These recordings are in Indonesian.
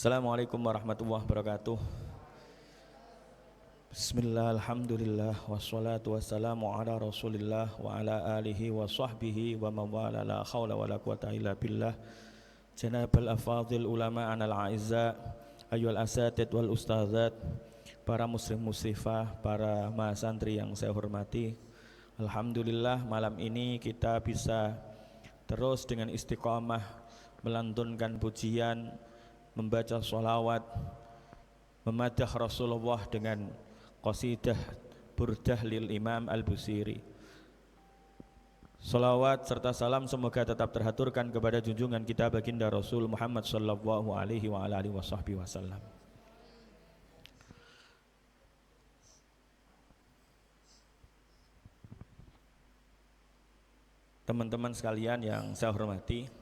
Assalamualaikum warahmatullahi wabarakatuh. Bismillah, alhamdulillah, wassalatu wassalamu ala rasulillah wa ala alihi wa sahbihi wa mawala la khawla wa la quwata illa billah. Janabal afadil ulama anal a'izza, ayyul asatid wal ustazat, para muslim muslimah, para mahasantri yang saya hormati. Alhamdulillah malam ini kita bisa terus dengan istiqamah melantunkan pujian, membaca sholawat, memadah Rasulullah dengan qasidah burdah lil Imam Al-Busiri. Sholawat serta salam semoga tetap terhaturkan kepada junjungan kita baginda Rasul Muhammad sallallahu alaihi wa ala alihi wasallam. Teman-teman sekalian yang saya hormati,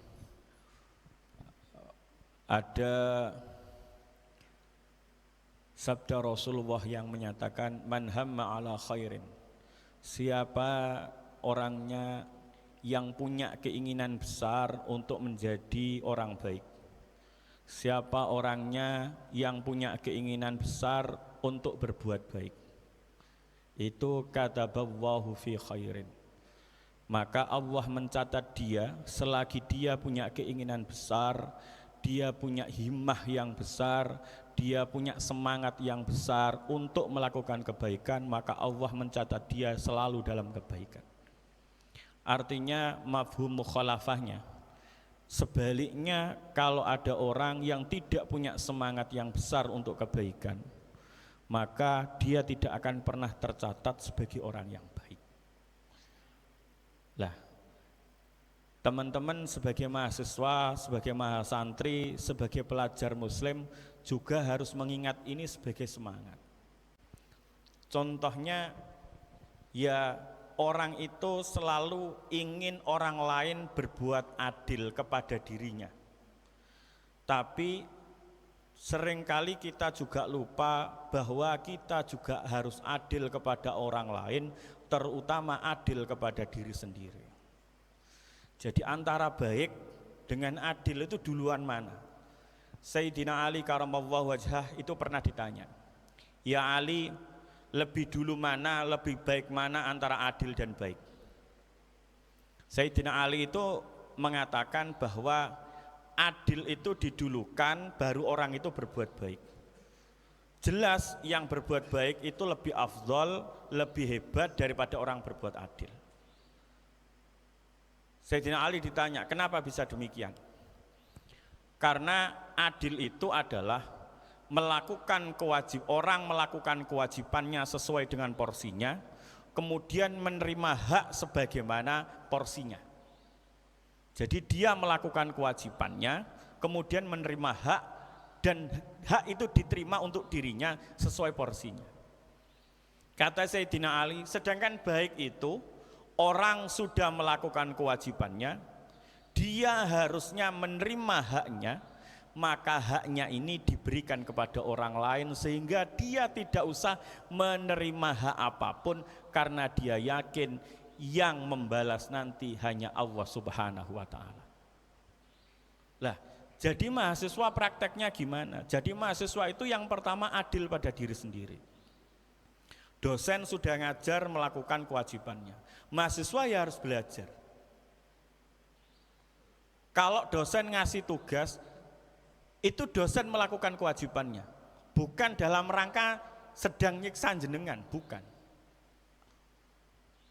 ada sabda Rasulullah yang menyatakan man hamma ala khairin, siapa orangnya yang punya keinginan besar untuk menjadi orang baik, siapa orangnya yang punya keinginan besar untuk berbuat baik, itu kataballahu fi khairin, maka Allah mencatat dia selagi dia punya keinginan besar, dia punya himmah yang besar, dia punya semangat yang besar untuk melakukan kebaikan, maka Allah mencatat dia selalu dalam kebaikan. Artinya mafhum mukhalafahnya, sebaliknya kalau ada orang yang tidak punya semangat yang besar untuk kebaikan, maka dia tidak akan pernah tercatat sebagai orang yang baik. Lah, teman-teman sebagai mahasiswa, sebagai mahasantri, sebagai pelajar muslim juga harus mengingat ini sebagai semangat. Contohnya, ya orang itu selalu ingin orang lain berbuat adil kepada dirinya. Tapi seringkali kita juga lupa bahwa kita juga harus adil kepada orang lain, terutama adil kepada diri sendiri. Jadi antara baik dengan adil itu duluan mana? Sayyidina Ali karamallahu wajhah itu pernah ditanya, ya Ali, lebih dulu mana, lebih baik mana antara adil dan baik? Sayyidina Ali itu mengatakan bahwa adil itu didulukan, baru orang itu berbuat baik. Jelas yang berbuat baik itu lebih afdol, lebih hebat daripada orang berbuat adil. Sayyidina Ali ditanya, kenapa bisa demikian? Karena adil itu adalah orang melakukan kewajibannya sesuai dengan porsinya, kemudian menerima hak sebagaimana porsinya. Jadi dia melakukan kewajibannya, kemudian menerima hak, dan hak itu diterima untuk dirinya sesuai porsinya. Kata Sayyidina Ali, sedangkan baik itu orang sudah melakukan kewajibannya, dia harusnya menerima haknya, maka haknya ini diberikan kepada orang lain sehingga dia tidak usah menerima hak apapun karena dia yakin yang membalas nanti hanya Allah Subhanahu wa ta'ala. Lah, jadi mahasiswa prakteknya gimana? Jadi mahasiswa itu yang pertama adil pada diri sendiri. Dosen sudah ngajar melakukan kewajibannya, mahasiswa ya harus belajar. Kalau dosen ngasih tugas, itu dosen melakukan kewajibannya, bukan dalam rangka sedang nyiksa jenengan, bukan.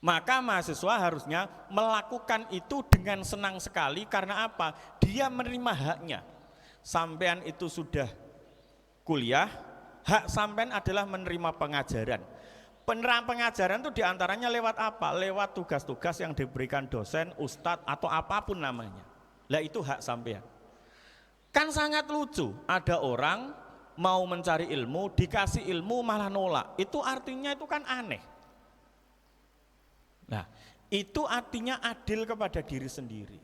Maka mahasiswa harusnya melakukan itu dengan senang sekali, karena apa? Dia menerima haknya. Sampean itu sudah kuliah, hak sampean adalah menerima pengajaran. Penerapan pengajaran itu diantaranya lewat apa? Lewat tugas-tugas yang diberikan dosen, ustadz, atau apapun namanya. Lah itu hak sampean. Kan sangat lucu, ada orang mau mencari ilmu, dikasih ilmu malah nolak. Itu artinya itu kan aneh. Nah, itu artinya adil kepada diri sendiri.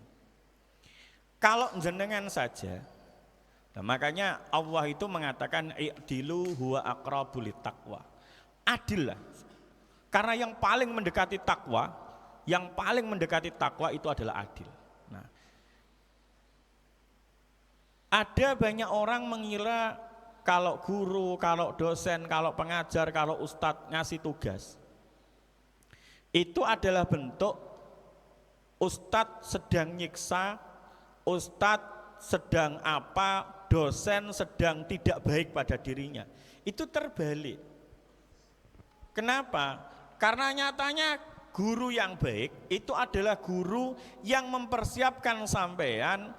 Kalau jenengan saja, nah makanya Allah itu mengatakan i'dilu huwa aqrabu littaqwa. Adil lah. Karena yang paling mendekati takwa, itu adalah adil. Nah, Ada banyak orang mengira kalau guru, kalau dosen, kalau pengajar, kalau ustadz ngasih tugas, itu adalah bentuk ustadz sedang nyiksa, ustadz sedang apa, dosen sedang tidak baik pada dirinya. Itu terbalik. Kenapa? Karena nyatanya guru yang baik itu adalah guru yang mempersiapkan sampean.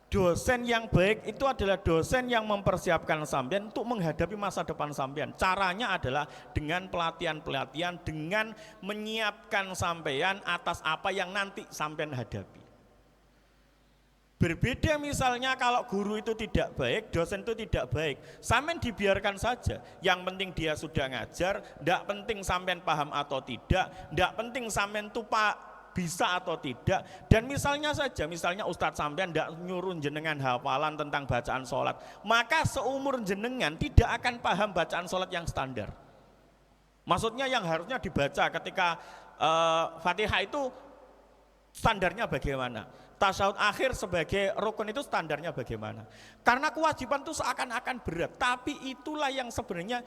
Dosen yang baik itu adalah dosen yang mempersiapkan sampean untuk menghadapi masa depan sampean. Caranya adalah dengan pelatihan-pelatihan, dengan menyiapkan sampean atas apa yang nanti sampean hadapi. Berbeda misalnya kalau guru itu tidak baik, dosen itu tidak baik, sampean dibiarkan saja. Yang penting dia sudah ngajar, tidak penting sampean paham atau tidak, tidak penting sampean itu bisa atau tidak. Dan misalnya saja, misalnya ustadz sampean tidak nyuruh jenengan hafalan tentang bacaan sholat, maka seumur jenengan tidak akan paham bacaan sholat yang standar. Maksudnya yang harusnya dibaca ketika Fatihah itu standarnya bagaimana? Tasyahud akhir sebagai rukun itu standarnya bagaimana? Karena kewajiban itu seakan-akan berat, tapi itulah yang sebenarnya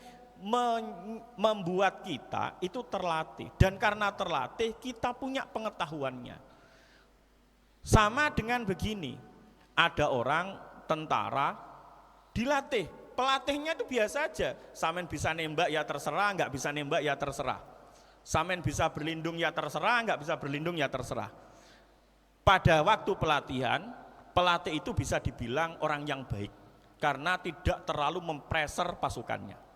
membuat kita itu terlatih, dan karena terlatih kita punya pengetahuannya. Sama dengan begini, ada orang tentara dilatih, pelatihnya itu biasa aja, samen bisa nembak ya terserah, nggak bisa nembak ya terserah, samen bisa berlindung ya terserah, nggak bisa berlindung ya terserah. Pada waktu pelatihan, pelatih itu bisa dibilang orang yang baik karena tidak terlalu mempreser pasukannya.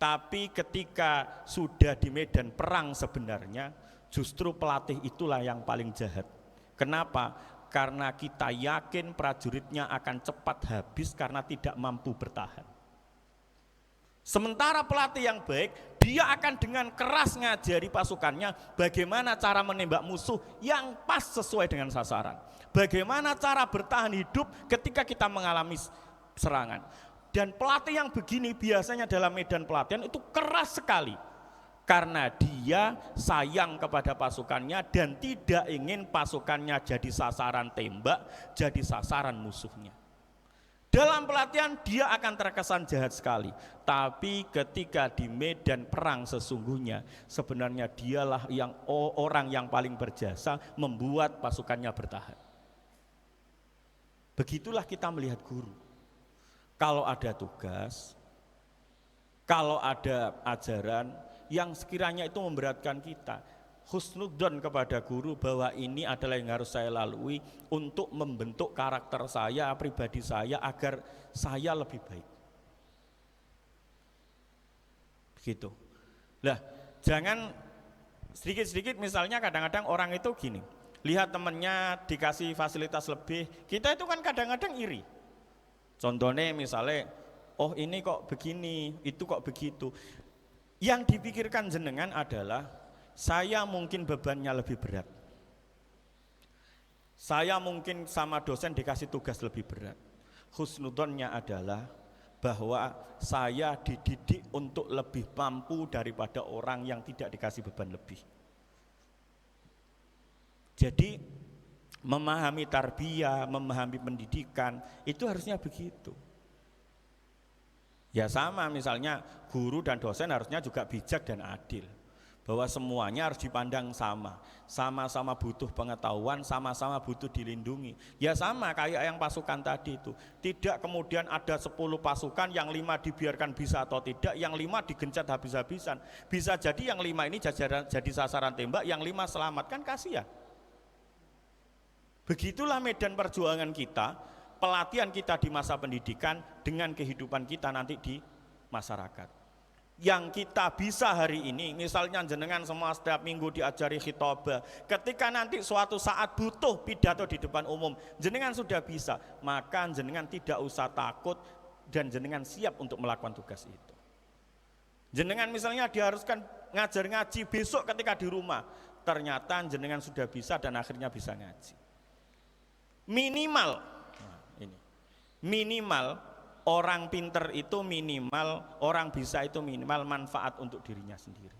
Tapi ketika sudah di medan perang sebenarnya, justru pelatih itulah yang paling jahat. Kenapa? Karena kita yakin prajuritnya akan cepat habis karena tidak mampu bertahan. Sementara pelatih yang baik, dia akan dengan keras ngajari pasukannya bagaimana cara menembak musuh yang pas sesuai dengan sasaran. Bagaimana cara bertahan hidup ketika kita mengalami serangan. Dan pelatih yang begini biasanya dalam medan pelatihan itu keras sekali. Karena dia sayang kepada pasukannya dan tidak ingin pasukannya jadi sasaran tembak, jadi sasaran musuhnya. Dalam pelatihan dia akan terkesan jahat sekali, tapi ketika di medan perang sesungguhnya sebenarnya dialah yang orang yang paling berjasa membuat pasukannya bertahan. Begitulah kita melihat guru. Kalau ada tugas, kalau ada ajaran yang sekiranya itu memberatkan kita, husnudzon kepada guru bahwa ini adalah yang harus saya lalui untuk membentuk karakter saya, pribadi saya agar saya lebih baik. Begitu. Lah, jangan sedikit-sedikit misalnya kadang-kadang orang itu gini, lihat temennya dikasih fasilitas lebih, kita itu kan kadang-kadang iri. Contohnya misalnya, oh ini kok begini, itu kok begitu. Yang dipikirkan jenengan adalah saya mungkin bebannya lebih berat. Saya mungkin sama dosen dikasih tugas lebih berat. Husnudzonnya adalah bahwa saya dididik untuk lebih mampu daripada orang yang tidak dikasih beban lebih. Jadi memahami tarbiyah, memahami pendidikan itu harusnya begitu. Ya sama misalnya guru dan dosen harusnya juga bijak dan adil. Bahwa semuanya harus dipandang sama, sama-sama butuh pengetahuan, sama-sama butuh dilindungi. Ya sama kayak yang pasukan tadi itu, tidak kemudian ada 10 pasukan, yang 5 dibiarkan bisa atau tidak, yang 5 digencet habis-habisan. Bisa jadi yang 5 ini jadi sasaran tembak, yang 5 selamat, kan kasihan. Begitulah medan perjuangan kita, pelatihan kita di masa pendidikan dengan kehidupan kita nanti di masyarakat. Yang kita bisa hari ini, misalnya jenengan semua setiap minggu diajari khitobah, ketika nanti suatu saat butuh pidato di depan umum, jenengan sudah bisa, maka jenengan tidak usah takut dan jenengan siap untuk melakukan tugas itu. Jenengan misalnya diharuskan ngajar ngaji besok ketika di rumah, ternyata jenengan sudah bisa dan akhirnya bisa ngaji. Minimal, minimal orang pinter itu minimal, orang bisa itu minimal manfaat untuk dirinya sendiri.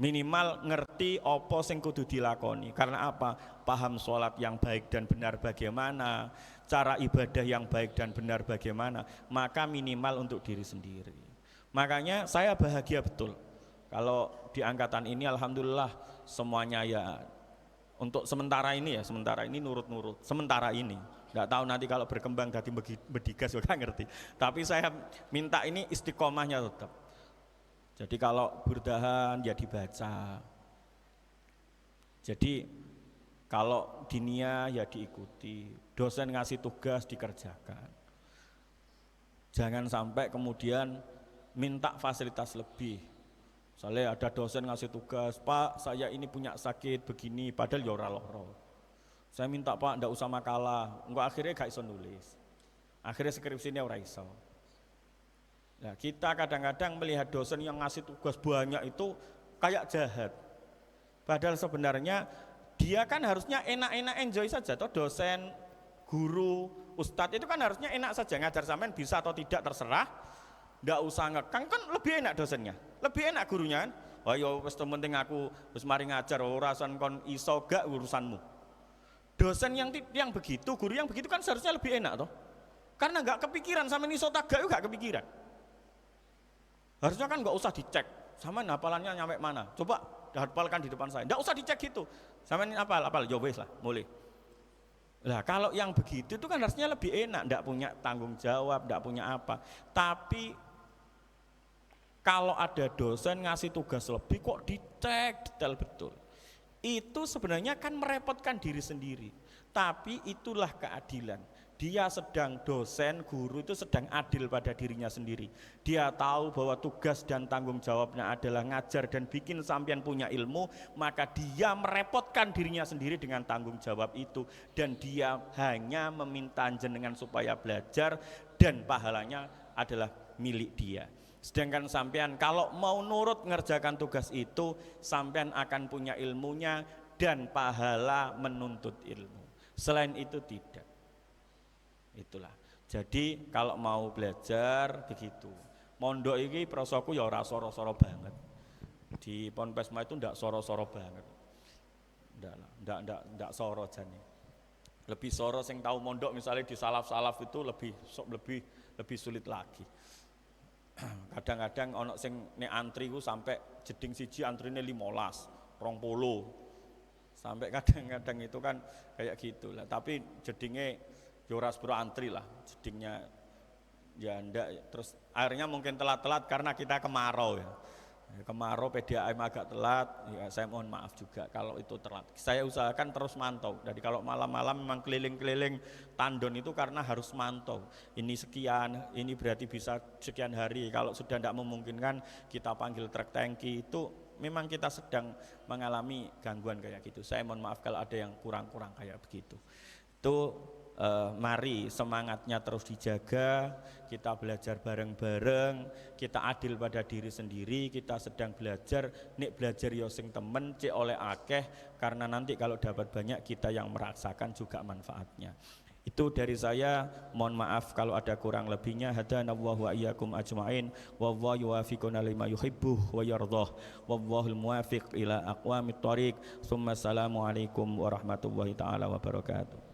Minimal ngerti apa sing kudu dilakoni. Karena apa? Paham sholat yang baik dan benar bagaimana, cara ibadah yang baik dan benar bagaimana, maka minimal untuk diri sendiri. Makanya saya bahagia betul kalau di angkatan ini alhamdulillah semuanya ya untuk sementara ini ya, sementara ini nurut-nurut, sementara ini. Nggak tahu nanti kalau berkembang jadi bedigas juga ngerti. Tapi saya minta ini istiqomahnya tetap. Jadi kalau burdahan ya dibaca. Jadi kalau dinia ya diikuti. Dosen ngasih tugas dikerjakan. Jangan sampai kemudian minta fasilitas lebih. Misalnya ada dosen ngasih tugas, Pak saya ini punya sakit begini, padahal ya ora loro. Saya minta Pak ndak usah makalah, enggak akhirnya gak iso nulis. Akhirnya skripsinya ora iso. Nah, kita kadang-kadang melihat dosen yang ngasih tugas banyak itu kayak jahat. Padahal sebenarnya dia kan harusnya enak-enak enjoy saja. Toh dosen, guru, ustadz itu kan harusnya enak saja. Ngajar sampean bisa atau tidak terserah. Nggak usah ngekang, kan lebih enak dosennya. Lebih enak gurunya kan. Oh ya wis penting aku wis mari ngajar ora urusan kon iso gak urusanmu. Dosen yang begitu, guru yang begitu kan seharusnya lebih enak toh. Karena nggak kepikiran sama iso tagak juga kepikiran. Harusnya kan nggak usah dicek, sama hafalannya nyampe mana. Coba hafalkan di depan saya, nggak usah dicek gitu. Sama ini apal, ya wes lah, boleh. Lah kalau yang begitu itu kan harusnya lebih enak, nggak punya tanggung jawab, nggak punya apa. Tapi kalau ada dosen ngasih tugas lebih kok dicek detail betul. Itu sebenarnya kan merepotkan diri sendiri. Tapi itulah keadilan. Dia sedang dosen, guru itu sedang adil pada dirinya sendiri. Dia tahu bahwa tugas dan tanggung jawabnya adalah ngajar dan bikin sampean punya ilmu, maka dia merepotkan dirinya sendiri dengan tanggung jawab itu. Dan dia hanya meminta jenengan supaya belajar dan pahalanya adalah milik dia. Sedangkan sampean kalau mau nurut ngerjakan tugas itu, sampean akan punya ilmunya dan pahala menuntut ilmu. Selain itu tidak. Itulah. Jadi kalau mau belajar begitu. Mondok ini prosoku ya ora soro-soro banget. Di Ponpesma itu ndak soro-soro banget. Ndak soro jane. Lebih soro sing tahu mondok misalnya di salaf-salaf itu lebih sulit lagi. Kadang-kadang ono sing nek antri ku sampai jeding siji antrine 15, 20. Sampai kadang-kadang itu kan kayak gitulah. Tapi jedinge ya ora sepuro antri lah, jedingnya ya ndak. Terus akhirnya mungkin telat-telat karena kita kemarau ya. Kemarau PDAM agak telat, ya saya mohon maaf juga kalau itu telat. Saya usahakan terus mantau. Jadi kalau malam-malam memang keliling-keliling tandon itu karena harus mantau. Ini sekian, ini berarti bisa sekian hari. Kalau sudah tidak memungkinkan kita panggil truk tangki. Itu memang kita sedang mengalami gangguan kayak gitu. Saya mohon maaf kalau ada yang kurang-kurang kayak begitu. Itu mari semangatnya terus dijaga, kita belajar bareng-bareng, kita adil pada diri sendiri, kita sedang belajar, nek belajar yo sing temen, cek oleh akeh, karena nanti kalau dapat banyak kita yang merasakan juga manfaatnya. Itu dari saya, mohon maaf kalau ada kurang lebihnya. Hadanallahu wa iyyakum ajmain, wallahu yuwaffiquna lima yuhibbuh wa yardhah, wallahul muwaffiq ila aqwamit thoriq. Assalamualaikum warahmatullahi taala wabarakatuh.